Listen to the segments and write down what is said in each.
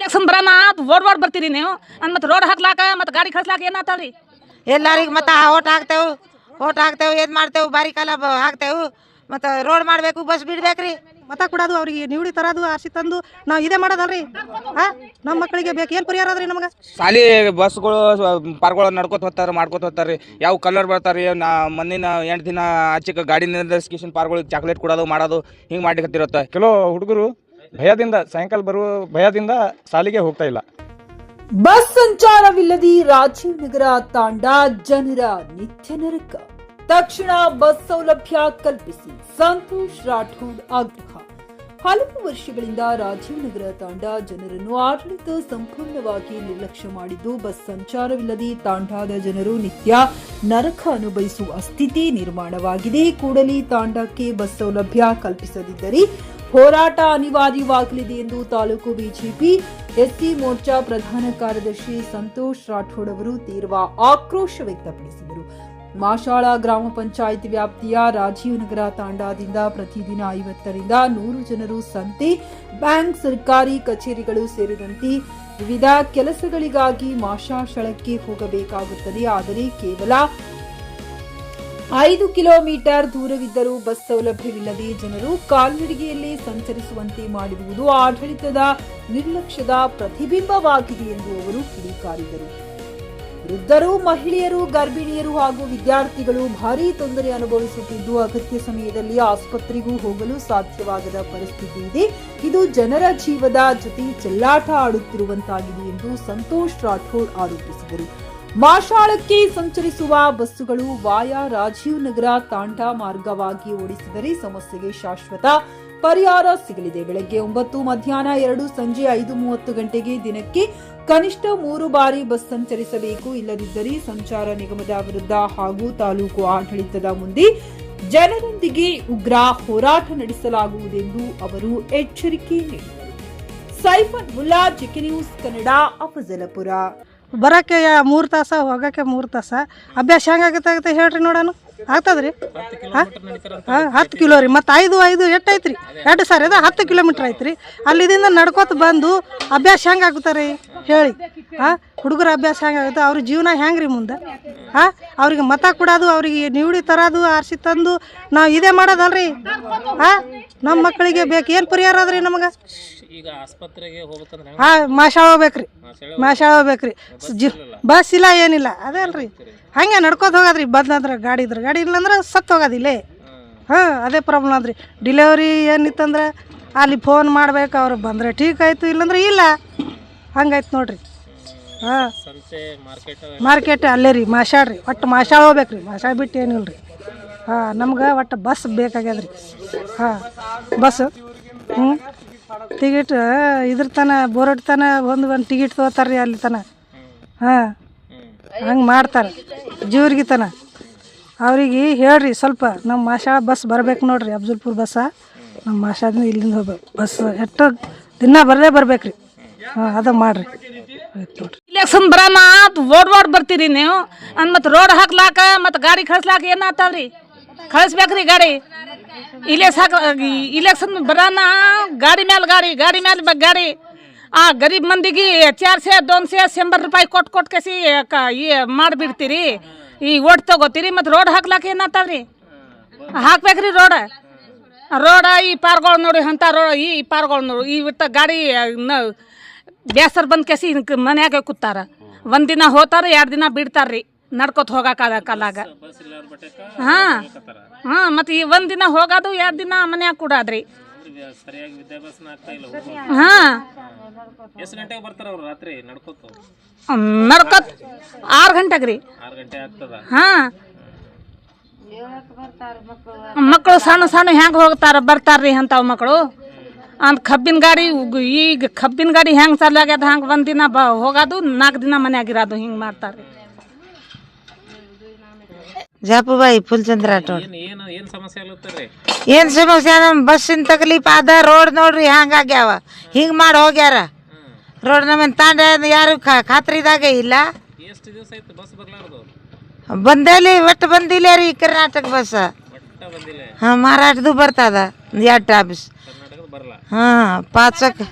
Election ಬರೋಣ ಓಡ್ ಬರ್ತೀರಿ ನೀವು ಮತ್ತು ರೋಡ್ ಹಾಕ್ಲಾಕ ಮತ್ತು ಗಾಡಿ ಕಳ್ಸ್ಲಾಕ ಏನಾಗ್ತಾವ್ರಿ? ಎಲ್ಲರಿಗೆ ಮತ್ತೆ ಓಟ್ ಹಾಕ್ತೇವೆ ಏನು ಮಾಡ್ತೇವೆ ಬಾರಿ ಕಾಲ ಹಾಕ್ತೇವೆ ಮತ್ತು ರೋಡ್ ಮಾಡಬೇಕು ಬಸ್ ಬಿಡ್ಬೇಕ್ರಿ ಮತ ಕೊಡೋದು ಅವ್ರಿಗೆ ನಿವಡಿ ತರೋದು ಆರ್ಸಿ ತಂದು ನಾವು ಇದೇ ಮಾಡೋದಲ್ರಿ. ನಮ್ಮ ಮಕ್ಕಳಿಗೆ ಬೇಕು ಏನು ಪರಿಹಾರ ಅದ್ರಿ ನಮಗೆ? ಸಾಲಿ ಬಸ್ಗಳು ಪಾರ್ಗಳು ನಡ್ಕೊತ ಹೋಗ್ತಾರೆ ಮಾಡ್ಕೊತ ಹೋಗ್ತಾರೆ ಯಾವ ಕಲರ್ ಬರ್ತಾರೆ ಮುಂದಿನ 8 ದಿನ ಆಚೆಗೆ ಗಾಡಿ ನಿರ್ದೇಶಿಸಿ ಪಾರ್ಗಳಿಗೆ ಚಾಕ್ಲೇಟ್ ಕೊಡೋದು ಮಾಡೋದು ಹಿಂಗೆ ಮಾಡ್ಲಿಕತ್ತಿರುತ್ತೆ. ಕೆಲವು ಹುಡುಗರು ಭಯದಿಂದ ಸಾಯಂಕಾಲ ಬರುವ ಭಯದಿಂದ ಸಾಲಿಗೆ ಹೋಗ್ತಾ ಇಲ್ಲ. ಬಸ್ ಸಂಚಾರವಿಲ್ಲದೆ ರಾಜೀವ್ ನಗರ ತಾಂಡ ಜನರ ನಿತ್ಯ ನರಕ. ತಕ್ಷಣ ಬಸ್ ಸೌಲಭ್ಯ ಕಲ್ಪಿಸಿ ಸಂತೋಷ್ ರಾಠೋಡ್ ಆಗ್ರಹ. ಹಲವು ವರ್ಷಗಳಿಂದ ರಾಜೀವ್ ನಗರ ತಾಂಡ ಜನರನ್ನು ಆಡಳಿತ ಸಂಪೂರ್ಣವಾಗಿ ನಿರ್ಲಕ್ಷ್ಯ ಮಾಡಿದ್ದು ಬಸ್ ಸಂಚಾರವಿಲ್ಲದೆ ತಾಂಡಾದ ಜನರು ನಿತ್ಯ ನರಕ ಅನುಭವಿಸುವ ಸ್ಥಿತಿ ನಿರ್ಮಾಣವಾಗಿದೆ. ಕೂಡಲೇ ತಾಂಡಕ್ಕೆ ಬಸ್ ಸೌಲಭ್ಯ ಕಲ್ಪಿಸದಿದ್ದರೆ ಹೋರಾಟ ಅನಿವಾರ್ಯವಾಗಲಿದೆ ಎಂದು ತಾಲೂಕು ಬಿಜೆಪಿ ಎಸ್ಸಿ ಮೋರ್ಚಾ ಪ್ರಧಾನ ಕಾರ್ಯದರ್ಶಿ ಸಂತೋಷ್ ರಾಠೋಡ್ ಅವರು ತೀವ್ರ ಆಕ್ರೋಶ ವ್ಯಕ್ತಪಡಿಸಿದರು. ಮಾಶಾಳ ಗ್ರಾಮ ಪಂಚಾಯತ್ ವ್ಯಾಪ್ತಿಯ ರಾಜೀವ್ ನಗರ ತಾಂಡಾದಿಂದ ಪ್ರತಿದಿನ 50 ರಿಂದ 100 ಜನರು ಸಂತೆ, ಬ್ಯಾಂಕ್, ಸರ್ಕಾರಿ ಕಚೇರಿಗಳು ಸೇರಿದಂತೆ ವಿವಿಧ ಕೆಲಸಗಳಿಗಾಗಿ ಮಾಶಾಳಕ್ಕೆ ಹೋಗಬೇಕಾಗುತ್ತದೆ. ಆದರೆ ಕೇವಲ 5 ಕಿಲೋಮೀಟರ್ ದೂರವಿದ್ದರೂ ಬಸ್ ಸೌಲಭ್ಯವಿಲ್ಲದೆ ಜನರು ಕಾಲ್ನಡಿಗೆಯಲ್ಲೇ ಸಂಚರಿಸುವಂತೆ ಮಾಡಿರುವುದು ಆಡಳಿತದ ನಿರ್ಲಕ್ಷ್ಯದ ಪ್ರತಿಬಿಂಬವಾಗಿದೆ ಎಂದು ಅವರು ಕಿಡಿಕಾರಿದರು. ವೃದ್ಧರು, ಮಹಿಳೆಯರು, ಗರ್ಭಿಣಿಯರು ಹಾಗೂ ವಿದ್ಯಾರ್ಥಿಗಳು ಭಾರೀ ತೊಂದರೆ ಅನುಭವಿಸುತ್ತಿದ್ದು ಅಗತ್ಯ ಸಮಯದಲ್ಲಿ ಆಸ್ಪತ್ರೆಗೂ ಹೋಗಲು ಸಾಧ್ಯವಾಗದ ಪರಿಸ್ಥಿತಿ ಇದೆ. ಇದು ಜನರ ಜೀವದ ಜೊತೆ ಚೆಲ್ಲಾಟ ಆಡುತ್ತಿರುವಂತಾಗಿದೆ ಎಂದು ಸಂತೋಷ್ ರಾಠೋಡ್ ಆರೋಪಿಸಿದರು. ಮಾಶಾಳಕ್ಕೆ ಸಂಚರಿಸುವ ಬಸ್ಸುಗಳು ವಾಯಾ ರಾಜೀವ್ ನಗರ ತಾಂಡಾ ಮಾರ್ಗವಾಗಿ ಓಡಿಸಿದರೆ ಸಮಸ್ಯೆಗೆ ಶಾಶ್ವತ ಪರಿಹಾರ ಸಿಗಲಿದೆ. ಬೆಳಗ್ಗೆ 9, ಮಧ್ಯಾಹ್ನ 2, ಸಂಜೆ 5:30 ಗಂಟೆಗೆ ದಿನಕ್ಕೆ ಕನಿಷ್ಠ 3 ಬಾರಿ ಬಸ್ ಸಂಚರಿಸಬೇಕು. ಇಲ್ಲದಿದ್ದರೆ ಸಂಚಾರ ನಿಗಮದ ವಿರುದ್ಧ ಹಾಗೂ ತಾಲೂಕು ಆಡಳಿತದ ಮುಂದೆ ಜನರೊಂದಿಗೆ ಉಗ್ರ ಹೋರಾಟ ನಡೆಸಲಾಗುವುದೆಂದು ಅವರು ಎಚ್ಚರಿಕೆ ನೀಡಿದರು. Saifan Mulla, GK news Kannada, Afzalpur. ಬರೋಕ್ಕೆ 3 ತಾಸ, ಹೋಗೋಕ್ಕೆ 3 ತಾಸ. ಅಭ್ಯಾಸ ಹೆಂಗಾಗತ್ತೆ ಹೇಳ್ರಿ ನೋಡೋಣ. ಆಗ್ತದ್ರಿ 10 ಕಿಲೋ ರೀ. ಮತ್ತು 5 ಎಷ್ಟು ಐತ್ರಿ? 2 ಸಾರಿ ಅದು 10 ಕಿಲೋಮೀಟ್ರ್ ಐತ್ರಿ. ಅಲ್ಲಿದಿಂದ ನಡ್ಕೋತ ಬಂದು ಅಭ್ಯಾಸ ಹೆಂಗೆ ಆಗುತ್ತಾರೆ ಹೇಳಿ? ಹುಡುಗರ ಅಭ್ಯಾಸ ಹೆಂಗಾಗುತ್ತೆ? ಅವ್ರ ಜೀವನ ಹೆಂಗೆ ರೀ ಮುಂದೆ? ಅವ್ರಿಗೆ ಮತ ಕೊಡೋದು, ಅವ್ರಿಗೆ ನಿವಡಿ ತರೋದು ಆರ್ಸಿ ತಂದು ನಾವು ಇದೇ ಮಾಡೋದಲ್ರಿ. ನಮ್ಮ ಮಕ್ಕಳಿಗೆ ಬೇಕು ಏನು ಪರಿಹಾರ ಅದ್ರಿ ನಮಗೆ? ಈಗ ಆಸ್ಪತ್ರೆಗೆ ಹೋಗ್ಬೇಕಂದ್ರೆ ಮಾಶಾಳ ಹೋಗ್ಬೇಕ್ರಿ. ಬಸ್ ಇಲ್ಲ, ಏನಿಲ್ಲ. ಅದೇ ಅಲ್ರಿ, ಹಂಗೆ ನಡ್ಕೋತ ಹೋಗೋದ್ರಿ. ಬಂದಂದ್ರೆ ಗಾಡಿ ಇದ್ರೆ ಗಾಡಿ ಇಲ್ಲಂದ್ರೆ ಸತ್ತು ಹೋಗೋದಿಲ್ಲೇ. ಅದೇ ಪ್ರಾಬ್ಲಮ್ ಅದ್ರಿ. ಡಿಲಿವರಿ ಏನಿತ್ತಂದ್ರೆ ಅಲ್ಲಿ ಫೋನ್ ಮಾಡ್ಬೇಕು, ಅವ್ರು ಬಂದರೆ ಠೀಕ್ ಆಯಿತು, ಇಲ್ಲಂದ್ರೆ ಇಲ್ಲ. ಹಂಗಾಯ್ತು ನೋಡ್ರಿ. ಮಾರ್ಕೆಟ್ ಅಲ್ಲೇ ರೀ, ಮಾಶಾಳ ರೀ. ಒಟ್ಟು ಮಾಶಾಳ ಹೋಗ್ಬೇಕ್ರಿ. ಮಾಶಾಳ ಬಿಟ್ಟು ಏನಿಲ್ಲ ರೀ. ನಮ್ಗೆ ಒಟ್ಟು ಬಸ್ ಬೇಕಾಗ್ಯದ್ರಿ. ಬಸ್ ಟಿಕೆಟ್ ಇದ್ರ ತನ ಬೋರ್ಡ್ ತನ ಒಂದು ಟಿಕೆಟ್ ತೊಗೋತಾರೆ ರೀ ಅಲ್ಲಿ ತನ. ಹಂಗೆ ಮಾಡ್ತಾರೆ ಜೀವ್ರಿಗೆ ತನ. ಅವ್ರಿಗೆ ಹೇಳ್ರಿ ಸ್ವಲ್ಪ ನಮ್ಮ ಮಾಶಾಳ ಬಸ್ ಬರ್ಬೇಕು ನೋಡ್ರಿ. ಅಫಜಲ್ಪುರ ಬಸ್ಸ ನಮ್ಮ ಮಾಶಾದಿಂದ ಇಲ್ಲಿಂದ ಹೋಗ್ಬೇಕು ಬಸ್. ಎಷ್ಟು ದಿನ ಬರ್ಬೇಕ್ರಿ. ಅದ ಮಾಡ್ರಿ. ನೋಡ್ರಿ, ಇಲೆಕ್ಷನ್ ಬರೋಣ ಓಡ್ ಬರ್ತೀರಿ ನೀವು ಮತ್ತು ರೋಡ್ ಹಾಕ್ಲಾಕ ಮತ್ತು ಗಾಡಿ ಕಳ್ಸ್ಲಾಕ ಏನಾಗ್ತಾವ್ರಿ? ಕಳಿಸ್ಬೇಕ್ರಿ ಗಾಡಿ. ಇಲೆಕ್ಷನ್ ಬರೋಣ ಗಾಡಿ ಮೇಲೆ ಗಾಡಿ. ಆ ಗರೀಬ್ ಮಂದಿಗೆ 400, 200, 100 ರೂಪಾಯಿ ಕೊಟ್ಟು ಕೇಸಿ ಮಾಡಿಬಿಡ್ತೀರಿ. ಈ ಓಟ್ ತಗೋತೀರಿ ಮತ್ತು ರೋಡ್ ಹಾಕ್ಲಾಕ ಏನಾಗ್ತಾವ್ರಿ? ಹಾಕ್ಬೇಕ್ರಿ ರೋಡ. ಈ ಪಾರ್ಗಳು ನೋಡಿ ಅಂತ ರೋಡ್, ಈ ಪಾರ್ಗಳು ನೋಡಿ ಈ ಬಿಟ್ಟ ಗಾಡಿ ಬೇಸರ ಬಂದು ಕೇಸಿ ಮನ್ಯಾಗ ಕೂತಾರ. 1 ದಿನ ಹೋತಾರ, 2 ದಿನ ಬಿಡ್ತಾರ್ರಿ ನಡ್ಕೊತ ಹೋಗಾಕಾಲಾಗ. ಮತ್ತು ಈ 1 ದಿನ ಹೋಗೋದು, 2 ದಿನ ಮನ್ಯಾಗ ಕೂಡಾದ್ರಿ. ನಡ್ಕೊತ್ 6 ಗಂಟೆಗೆ ರೀ. ಮಕ್ಕಳು ಸಣ್ಣ ಹೆಂಗೆ ಬರ್ತಾರ್ರಿ ಅಂತಾವ ಮಕ್ಕಳು. ಅಂತ ಕಬ್ಬಿನ ಗಾಡಿ, ಈಗ ಕಬ್ಬಿನ ಗಾಡಿ ಹೆಂಗೆ ಚಾಲಾಗ್ಯದ ಹಂಗೆ 1 ದಿನ ಹೋಗೋದು, 4 ದಿನ ಮನ್ಯಾಗಿರೋದು, ಹಿಂಗೆ ಮಾಡ್ತಾರೆ. ಜಾಪುಬಾಯಿ ಫುಲ್ಚಂದ್ರ ರಾಠೋಡ್. ಏನು ಸಮಸ್ಯೆ? ನಮ್ಮ ಬಸ್ಸಿನ ತಕಲೀಫ್ ಅದ. ರೋಡ್ ನೋಡ್ರಿ ಹಂಗಾಗ್ಯಾವ, ಹಿಂಗೆ ಮಾಡಿ ಹೋಗ್ಯಾರ ರೋಡ್. ನಮ್ಮ ತಾಂಡ ಯಾರು ಖಾತ್ರಿದಾಗ ಇಲ್ಲ. ಬಂದಲ್ಲಿ ಒಟ್ಟು ಬಂದಿಲ್ಲ ರೀ ಕರ್ನಾಟಕ ಬಸ್. ಮಹಾರಾಷ್ಟ್ರದ್ದು ಬರ್ತದ 2 ಆಫೀಸ್. ಪಾಚಕ್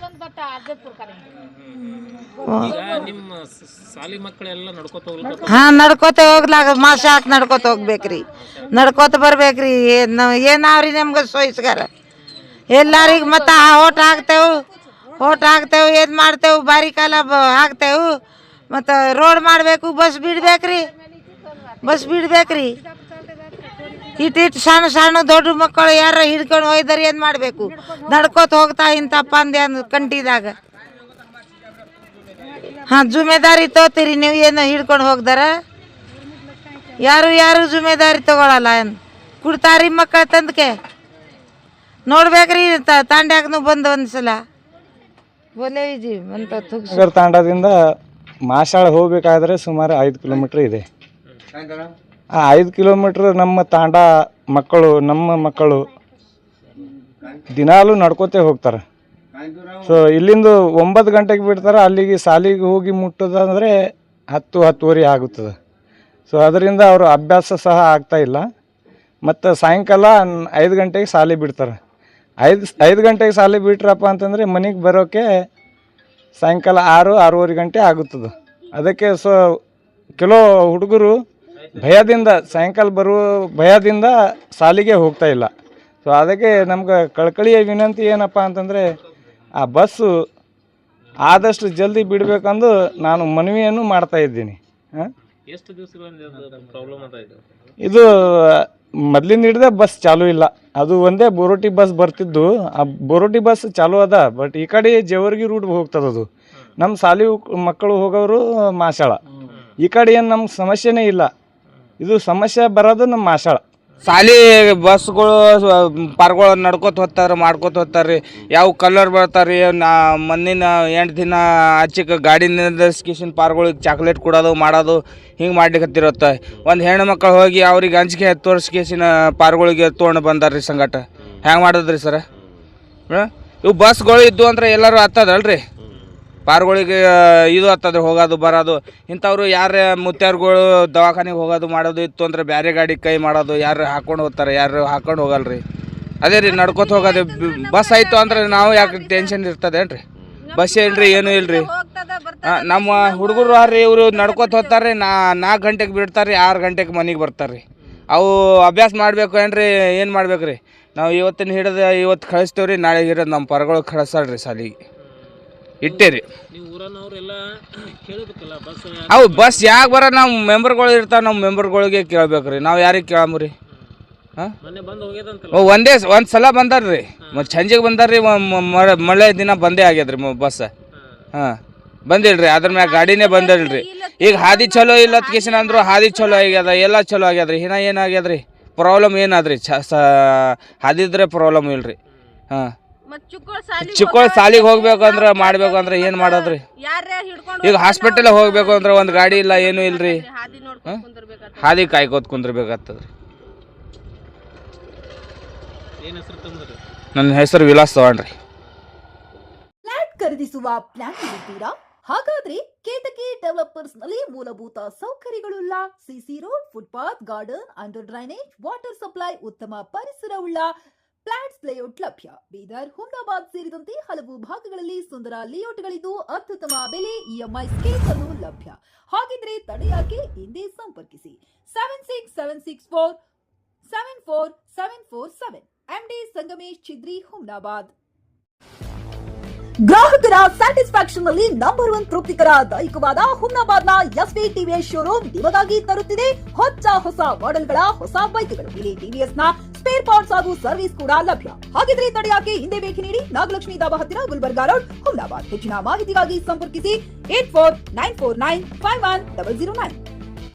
ಈಗ ನಿಮ್ಮ ಸಾಲಿ ಮಕ್ಕಳೆಲ್ಲ ನಡ್ಕೋತ ಹೋಗ್ಲಿಕ್ಕೆ ಹಾಂ ನಡ್ಕೋತ ಹೋಗ್ಲಾಗ ಮಾಸ ಹಾಕಿ ನಡ್ಕೋತ ಹೋಗ್ಬೇಕ್ರಿ, ನಡ್ಕೋತ ಬರ್ಬೇಕ್ರಿ. ಏನಾವ್ರಿ ನಮ್ಗೆ ಸೋಯಿಸ್ಗಾರ ಎಲ್ಲರಿಗೆ ಮತ್ತು ಓಟ್ ಹಾಕ್ತೇವೆ ಏನು ಮಾಡ್ತೇವೆ, ಬಾರಿ ಕಾಲ ಹಾಕ್ತೇವೆ. ಮತ್ತು ರೋಡ್ ಮಾಡಬೇಕು, ಬಸ್ ಬಿಡ್ಬೇಕ್ರಿ, ಇಟ್ಟಿಟ್ಟು ಸಣ್ಣ ದೊಡ್ಡ ಮಕ್ಕಳು ಯಾರ ಹಿಡ್ಕೊಂಡು ಹೋಯ್ದಾರೆ ಏನು ಮಾಡಬೇಕು? ನಡ್ಕೋತ ಹೋಗ್ತಾ ಇಂತಪ್ಪ ಅಂದೆ ಅಂದ್ ಕಂಟಿದಾಗ. ಹಾಂ ಜುಮೆದಾರಿ ತಗೋತೀರಿ ನೀವು, ಏನು ಹಿಡ್ಕೊಂಡು ಹೋಗ್ದಾರ? ಯಾರು ಜುಮೆದಾರಿ ತಗೊಳಲ್ಲ. ಏನು ಕುಡ್ತಾರಿ ಮಕ್ಕಳು ತಂದಕ್ಕೆ ನೋಡ್ಬೇಕ್ರಿ. ತಾಂಡ್ಯಾಗನು ಬಂದು ಒಂದ್ಸಲ ಬೋಲೇಜಿ ಅಂತ ನಗರ ತಾಂಡದಿಂದ ಮಾಶಾಳ ಹೋಗ್ಬೇಕಾದ್ರೆ ಸುಮಾರು 5 ಕಿಲೋಮೀಟ್ರ್ ಇದೆ. ಆ 5 ಕಿಲೋಮೀಟ್ರ್ ನಮ್ಮ ತಾಂಡ ನಮ್ಮ ಮಕ್ಕಳು ದಿನಾಲೂ ನಡ್ಕೋತೇ ಹೋಗ್ತಾರೆ. ಸೊ ಇಲ್ಲಿಂದ 9 ಗಂಟೆಗೆ ಬಿಡ್ತಾರೆ, ಅಲ್ಲಿಗೆ ಸಾಲಿಗೆ ಹೋಗಿ ಮುಟ್ಟೋದಂದರೆ 10-10:30 ಆಗುತ್ತದೆ. ಸೊ ಅದರಿಂದ ಅವರು ಅಭ್ಯಾಸ ಸಹ ಆಗ್ತಾ ಇಲ್ಲ. ಮತ್ತು ಸಾಯಂಕಾಲ 5 ಗಂಟೆಗೆ ಸಾಲಿ ಬಿಡ್ತಾರೆ. 5 ಗಂಟೆಗೆ ಸಾಲಿ ಬಿಟ್ರಪ್ಪ ಅಂತಂದರೆ ಮನೆಗೆ ಬರೋಕ್ಕೆ ಸಾಯಂಕಾಲ 6-6:30 ಗಂಟೆ ಆಗುತ್ತದೆ. ಅದಕ್ಕೆ ಸೊ ಕೆಲವು ಹುಡುಗರು ಸಾಯಂಕಾಲ ಬರುವ ಭಯದಿಂದ ಸಾಲಿಗೆ ಹೋಗ್ತಾ ಇಲ್ಲ. ಸೊ ಅದಕ್ಕೆ ನಮ್ಗೆ ಕಳಕಳಿಯ ವಿನಂತಿ ಏನಪ್ಪ ಅಂತಂದರೆ ಆ ಬಸ್ಸು ಆದಷ್ಟು ಜಲ್ದಿ ಬಿಡಬೇಕಂದು ನಾನು ಮನವಿಯನ್ನು ಮಾಡ್ತಾ ಇದ್ದೀನಿ. ಎಷ್ಟು ದಿವಸಗಳಿಂದ ಪ್ರಾಬ್ಲಮ್ ಅಂತ ಇದು ಮೊದಲಿಂದ ಹಿಡ್ದೆ ಬಸ್ ಚಾಲೂ ಇಲ್ಲ. ಅದು ಒಂದೇ ಬೋರೋಟಿ ಬಸ್ ಬರ್ತಿದ್ದು, ಆ ಬೋರೋಟಿ ಬಸ್ ಚಾಲೂ ಅದ. ಬಟ್ ಈ ಕಡೆ ಜೇವರ್ಗಿ ರೂಟ್ ಹೋಗ್ತದೆ. ಅದು ನಮ್ಮ ಸಾಲಿ ಮಕ್ಕಳು ಹೋಗೋರು ಮಾಶಾಳ. ಈ ಕಡೆ ಏನು ನಮ್ಗೆ ಸಮಸ್ಯೆನೇ ಇಲ್ಲ. ಇದು ಸಮಸ್ಯೆ ಬರೋದು ನಮ್ಮ ಮಾಶಾಳ. ಸಾಲಿ ಬಸ್ಗಳು ಪಾರ್ಗಳು ನಡ್ಕೋತ ಹೋಗ್ತಾರೆ, ಮಾಡ್ಕೋತ ಹೋಗ್ತಾರೆ. ಯಾವ ಕಲರ್ ಬರ್ತಾರೆ ಮೊನ್ನಿನ 8 ದಿನ ಆಚೆಗೆ ಗಾಡಿ ನಿಂದಿರ್ಸ್ಕೇಶನ್ ಪಾರ್ಗಳಿಗೆ ಚಾಕ್ಲೇಟ್ ಕೊಡೋದು ಮಾಡೋದು ಹಿಂಗೆ ಮಾಡ್ಲಿಕ್ಕತ್ತಿರುತ್ತೆ. ಒಂದು ಹೆಣ್ಣು ಮಕ್ಕಳು ಹೋಗಿ ಅವ್ರಿಗೆ ಅಂಜಿಕೆ ತೋರಿಸ್ಕೇಶಿನ ಪಾರ್ಗಳಿಗೆ ತೊಗೊಂಡು ಬಂದಾರ್ರಿ ಸಂಗಟ. ಹೆಂಗೆ ಮಾಡೋದ್ರಿ ಸರ? ಇವು ಬಸ್ಗಳು ಇದ್ದು ಅಂದ್ರೆ ಎಲ್ಲರೂ ಹತ್ತದಲ್ರಿ, ಪಾರ್ಗಳಿಗೆ ಇದು ಹತ್ತದ್ರೆ ಹೋಗೋದು ಬರೋದು. ಇಂಥವ್ರು ಯಾರು ಮುತ್ಯಾರ್ಗಳು ದವಾಖಾನೆಗೆ ಹೋಗೋದು ಮಾಡೋದು ಇತ್ತು ಅಂದರೆ ಬೇರೆ ಗಾಡಿ ಕೈ ಮಾಡೋದು. ಯಾರು ಹಾಕ್ಕೊಂಡು ಹೋಗ್ತಾರೆ, ಯಾರು ಹಾಕ್ಕೊಂಡು ಹೋಗಲ್ರಿ. ಅದೇ ರೀ ನಡ್ಕೊತ ಹೋಗೋದು. ಬಸ್ ಆಯಿತು ಅಂದ್ರೆ ನಾವು ಯಾಕೆ ಟೆನ್ಷನ್ ಇರ್ತದೇನ್ರಿ? ಬಸ್ ಏನ್ರಿ ಏನೂ ಇಲ್ರಿ. ನಮ್ಮ ಹುಡುಗರು ರೀ ಇವರು ನಡ್ಕೊತ ಹೋಗ್ತಾರೆ. 4 ಗಂಟೆಗೆ ಬಿಡ್ತಾರೆ, 6 ಗಂಟೆಗೆ ಮನೆಗೆ ಬರ್ತಾರೆ. ಅವು ಅಭ್ಯಾಸ ಮಾಡಬೇಕು ಏನ್ರಿ? ಏನು ಮಾಡ್ಬೇಕು ರೀ? ನಾವು ಇವತ್ತಿನ ಹಿಡಿದು ಇವತ್ತು ಕಳಿಸ್ತೇವೆ ರೀ, ನಾಳೆ ಇರೋದು ನಮ್ಮ ಪರಗಳು ಕಳಿಸ್ತಾಳ್ರಿ ಸಾಲಿಗೆ ಇಟ್ಟೇರಿ. ನೀವು ಊರನ್ನವರೆಲ್ಲ ಕೇಳಬೇಕಲ್ಲ ಬಸ್ ಅವು ಬಸ್ ಯಾಕೆ ಬರೋ ನಮ್ಮ ಮೆಂಬರ್ಗಳು ಇರ್ತಾವೆ, ನಮ್ಮ ಮೆಂಬರ್ಗಳಿಗೆ ಕೇಳ್ಬೇಕು ರೀ. ನಾವು ಯಾರಿಗೆ ಕೇಳಮ್ರಿ? ಹಾಂ ಮೊನ್ನೆ ಬಂದು ಹೋಗ್ಯದಂತಲ್ಲ. ಒಂದು ಸಲ ಬಂದಾರ್ರಿ, ಮತ್ತು ಸಂಜೆಗೆ ಬಂದಾರ್ರಿ. ಮಳೆ ದಿನ ಬಂದೇ ಆಗ್ಯದ್ರಿ ಬಸ್. ಹಾಂ ಬಂದಿಲ್ರಿ, ಅದ್ರ ಮ್ಯಾಗ ಗಾಡಿನೇ ಬಂದಿಲ್ರಿ. ಈಗ ಹಾದಿ ಚಲೋ ಇಲ್ಲ ಕೇಸಿನ ಅಂದ್ರು ಹಾದಿ ಚಲೋ ಆಗ್ಯದ, ಎಲ್ಲ ಚಲೋ ಆಗ್ಯದ್ರಿ. ಇನ್ನ ಏನಾಗ್ಯದ್ರಿ? ಪ್ರಾಬ್ಲಮ್ ಏನಾದ್ರಿ? ಹಾದಿದ್ರೆ ಪ್ರಾಬ್ಲಮ್ ಇಲ್ರಿ. ಹಾಂ ಚಿಕ್ಕೋಳ್ ಸಾಲಿಗೆ ಹೋಗ್ಬೇಕಂದ್ರೆ ಮಾಡ್ಬೇಕಂದ್ರೆ ಏನು ಮಾಡೋದ್ರಿ? ಈಗ ಹಾಸ್ಪಿಟಲ್ ಹೋಗ್ಬೇಕು ಅಂದ್ರೆ ಒಂದು ಗಾಡಿ ಇಲ್ಲ, ಏನೂ ಇಲ್ರಿ. ಹಾದಿ ಕಾಯ್ಕೋತ್ ಕುಂದ್ರಬೇಕಾಗ್ತದ್ರಿ. ಏನು ಹೆಸರು ತಂದ್ರಿ? ನನ್ನ ಹೆಸರು ವಿಲಾಸ್ ತಗೊಂಡ್ರಿ. ಫ್ಲಾಟ್ ಖರೀದಿಸುವ ಪ್ಲಾನ್ ಇದ್ದೀರಾ? ಹಾಗಾದ್ರೆ ಕೇತಕಿ ಡೆವಲಪರ್ಸ್ ನಲ್ಲಿ ಮೂಲಭೂತ ಸೌಕರ್ಯಗಳುಳ್ಳ CC road, footpath, garden, under drainage, water supply, ಉತ್ತಮ ಪರಿಸರವುಳ್ಳ ಫ್ಲಾಟ್ಸ್ ಲೇಔಟ್ ಲಭ್ಯ. ಬೀದರ್, ಹುಮ್ನಾಬಾದ್ ಸೇರಿದಂತೆ ಹಲವು ಭಾಗಗಳಲ್ಲಿ ಸುಂದರ ಲೇಔಟ್ಗಳಿದ್ದು ಅತ್ಯುತ್ತಮ ಬೆಲೆ, ಇಎಂಐ ಸ್ಕೀಮ್ಸ್ ಅನ್ನು ಲಭ್ಯ. ಹಾಗಿದ್ರೆ ತಡೆಯಾಕೆ? ಹಿಂದೆ ಸಂಪರ್ಕಿಸಿ 7676474747 ಎಂಡಿ ಸಂಗಮೇಶ್ ಚಿದ್ರಿ, ಹುಮ್ನಾಬಾದ್. ಗ್ರಾಹಕರ ಸ್ಯಾಟಿಸ್ಫ್ಯಾಕ್ಷನ್ ನಲ್ಲಿ ನಂಬರ್ 1 ತೃಪ್ತಿಕರ ದೈಹಿಕವಾದ ಹುಮ್ನಾಬಾದ್ನ ಎಸ್ವಿ ಟಿವಿಎಸ್ ಶೋರೂಮ್ ನಿಮಗಾಗಿ ತರುತ್ತಿದೆ ಹೊಸ ಮಾಡೆಲ್ಗಳ ಹೊಸ ಬೈಕ್ಗಳು. ಇಲ್ಲಿ ಟಿವಿಎಸ್ ನ ಸ್ಪೇರ್ ಪಾರ್ಟ್ಸ್ ಹಾಗೂ ಸರ್ವಿಸ್ ಕೂಡ ಲಭ್ಯ. ಹಾಗಿದ್ರೆ ತಡೆಯಾಕೆ? ಹಿಂದೆ ಭೇಟಿ ನೀಡಿ, ನಾಗಲಕ್ಷ್ಮಿ ಧಾಬಾ ಹತ್ತಿರ, ಗುಲ್ಬರ್ಗಾ ರೋಡ್, ಹುಮ್ನಾಬಾದ್. ಹೆಚ್ಚಿನ ಮಾಹಿತಿಗಾಗಿ ಸಂಪರ್ಕಿಸಿ 8494951009.